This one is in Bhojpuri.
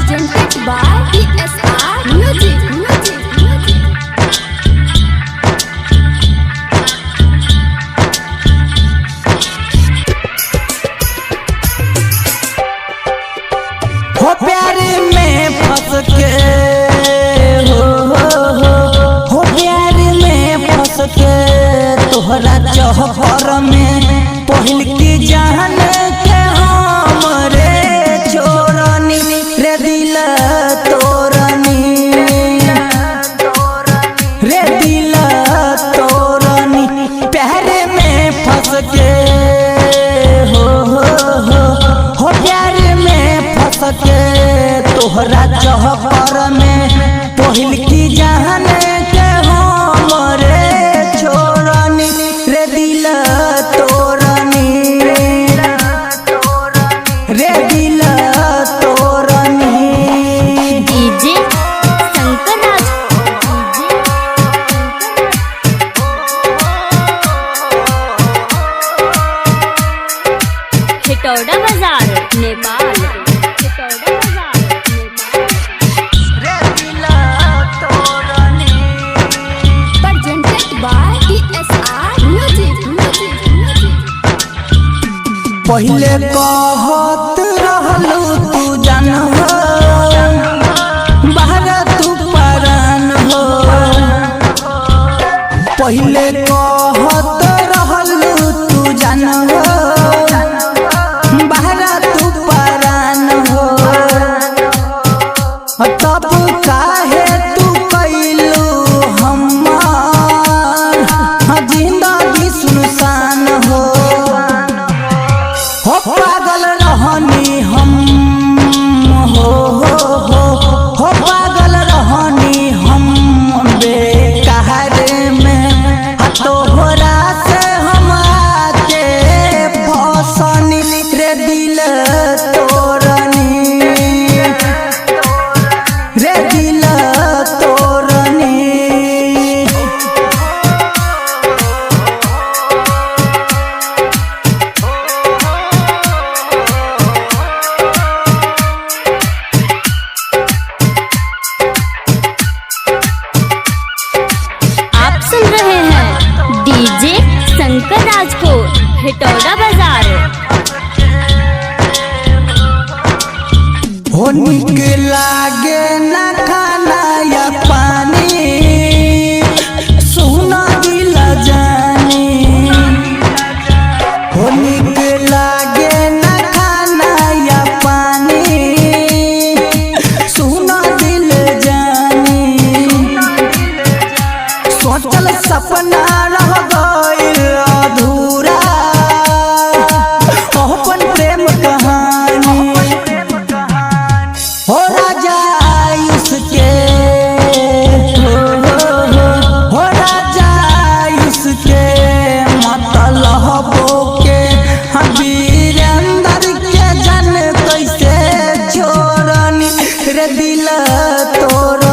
presented by ESR Music. हो प्यार में फंस के हो प्यार में फंस के तोहरा चहपर में पहिल की जान के हमरे छोरनी रे दिल तोरनी रे दिल तोरनी प्यार में फंस के हो प्यार में फंस के तोहरा चहपर में पहिल की जान के हमरे छोरनी रे दिल तोरनी रे दिल तोरनी। डीजे शंकर राज खिटौड़ा बाजार Nepal. Presented by ESR Music. पहिले कहत रहलू तू जान हो बाहर तू परान हो पहिले कहत रहलू तू जान हो बाहर तू परान हो तब काहे तू कैलू हमार जिंदगी सुनसान हो पागल रहनी हम हो पागल रहनी हम बेकार में तोहरा से हम आके फसनी रे दिल तोरनी रे दिल तोरनी। आप सुन रहे हैं डीजे शंकर राज को खिटौड़ा बाजार। हो निक लागे ना खाना या पानी सुना दिल जानी हो निक लागे ना खाना या पानी सुना दिल जानी सोचल सपना रह गइल अधूरा अपन प्रेम कहानी हो राजा आयुष के हो राजा आयुष के मतलब के वीरेंद्र के जन कैसे छोड़नी रे दिल तोर